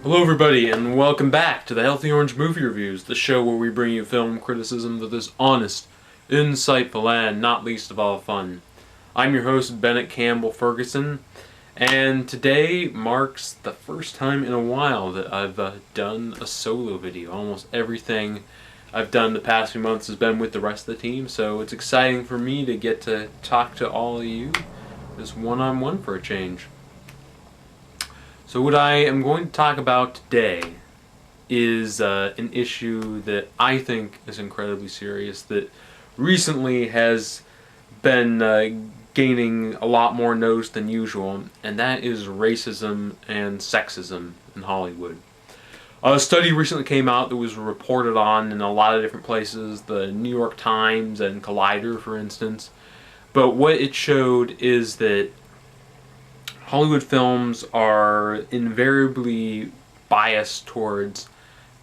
Hello everybody, and welcome back to the Healthy Orange Movie Reviews, the show where we bring you film criticism that is honest, insightful, and not least of all fun. I'm your host, Bennett Campbell Ferguson, and today marks the first time in a while that I've done a solo video. Almost everything I've done the past few months has been with the rest of the team, so it's exciting for me to get to talk to all of you just one-on-one for a change. So what I am going to talk about today is an issue that I think is incredibly serious, that recently has been gaining a lot more notice than usual, and that is racism and sexism in Hollywood. A study recently came out that was reported on in a lot of different places, the New York Times and Collider, for instance. But what it showed is that Hollywood films are invariably biased towards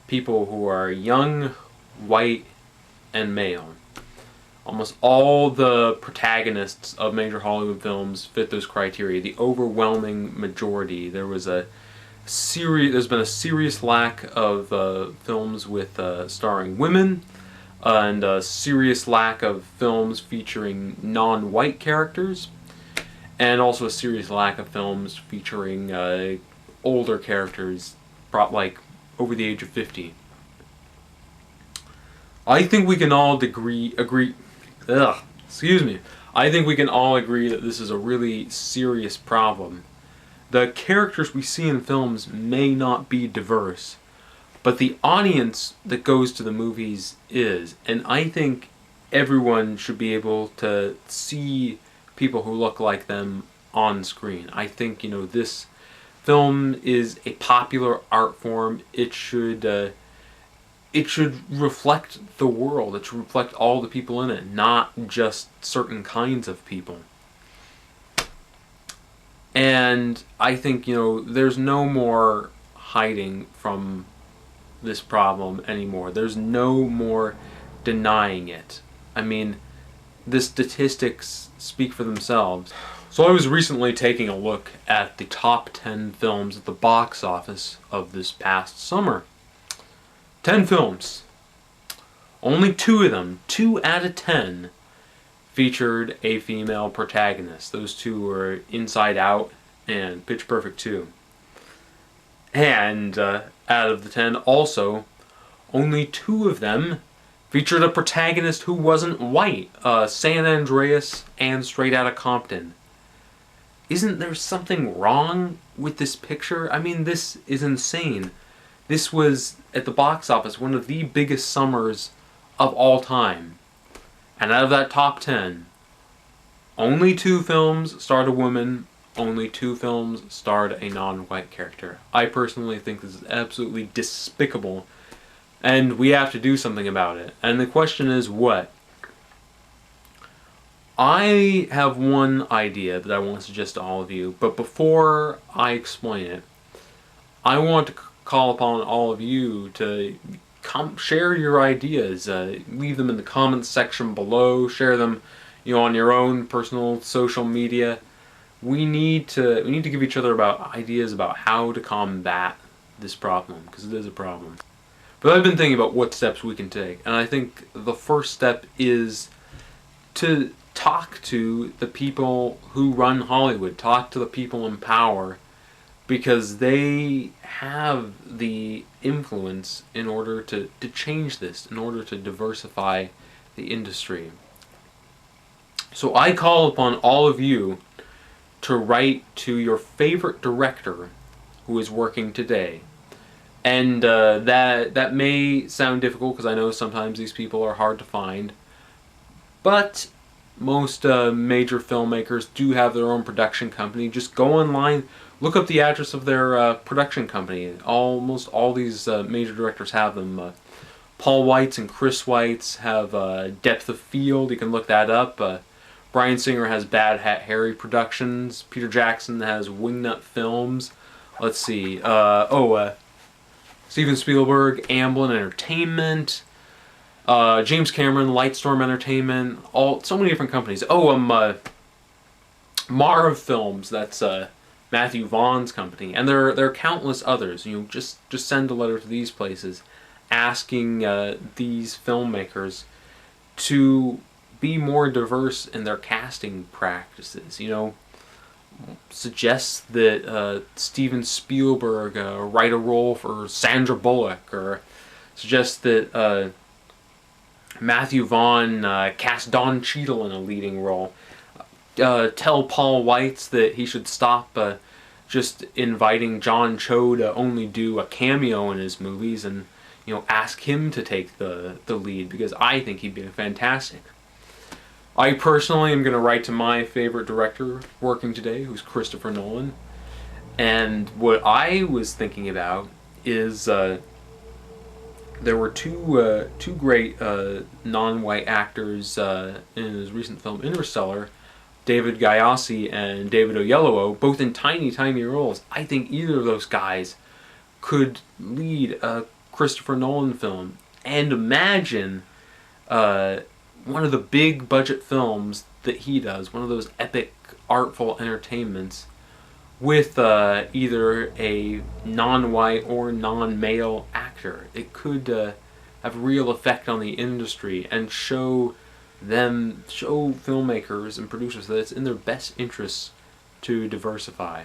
people who are young, white, and male. Almost all the protagonists of major Hollywood films fit those criteria. The overwhelming majority. There's been a serious lack of films with starring women, and a serious lack of films featuring non-white characters, and also a serious lack of films featuring older characters, like over the age of 50. I think we can all I think we can all agree that this is a really serious problem. The characters we see in films may not be diverse, but the audience that goes to the movies is, and I think everyone should be able to see people who look like them on screen. I think, this film is a popular art form. It should reflect the world. It should reflect all the people in it, not just certain kinds of people. And I think, there's no more hiding from this problem anymore. There's no more denying it. I mean, the statistics speak for themselves. So I was recently taking a look at the top 10 films at the box office of this past summer. 10 films. Only 2 of them, 2 out of 10, featured a female protagonist. Those 2 were Inside Out and Pitch Perfect 2. And out of the 10 also, only 2 of them featured a protagonist who wasn't white. San Andreas and Straight Outta Compton. Isn't there something wrong with this picture? I mean, this is insane. This was, at the box office, one of the biggest summers of all time. And out of that top 10, only 2 films starred a woman, only 2 films starred a non-white character. I personally think this is absolutely despicable, and we have to do something about it. And the question is, what? I have one idea that I want to suggest to all of you, but before I explain it, I want to call upon all of you to share your ideas. Leave them in the comments section below. Share them, on your own personal social media. We need to give each other ideas about how to combat this problem, because it is a problem. But I've been thinking about what steps we can take, and I think the first step is to talk to the people who run Hollywood, talk to the people in power, because they have the influence in order to change this, in order to diversify the industry. So I call upon all of you to write to your favorite director who is working today. And that may sound difficult, because I know sometimes these people are hard to find. But most major filmmakers do have their own production company. Just go online, look up the address of their production company. Almost all these major directors have them. Paul Weitz and Chris Weitz have Depth of Field. You can look that up. Bryan Singer has Bad Hat Harry Productions. Peter Jackson has Wingnut Films. Let's see. Steven Spielberg, Amblin Entertainment. James Cameron, Lightstorm Entertainment. So many different companies. Marv Films. That's Matthew Vaughn's company, and there are countless others. Just send a letter to these places, asking these filmmakers to be more diverse in their casting practices. Suggest that Steven Spielberg write a role for Sandra Bullock, or suggest that Matthew Vaughn cast Don Cheadle in a leading role. Tell Paul Weitz that he should stop just inviting John Cho to only do a cameo in his movies, and ask him to take the lead, because I think he'd be fantastic. I personally am going to write to my favorite director working today, who's Christopher Nolan. And what I was thinking about is there were two great non-white actors in his recent film Interstellar, David Gyasi and David Oyelowo, both in tiny, tiny roles. I think either of those guys could lead a Christopher Nolan film. And imagine one of the big budget films that he does, one of those epic, artful entertainments, with either a non-white or non-male actor. It could have a real effect on the industry and show filmmakers and producers that it's in their best interests to diversify.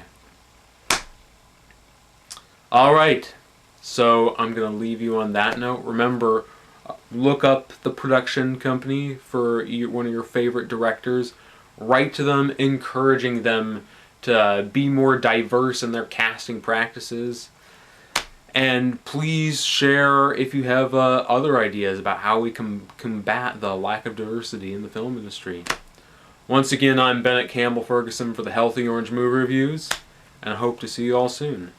Alright, so I'm going to leave you on that note. Remember, look up the production company for one of your favorite directors. Write to them, encouraging them to be more diverse in their casting practices. And please share if you have other ideas about how we can combat the lack of diversity in the film industry. Once again, I'm Bennett Campbell Ferguson for the Healthy Orange Movie Reviews, and I hope to see you all soon.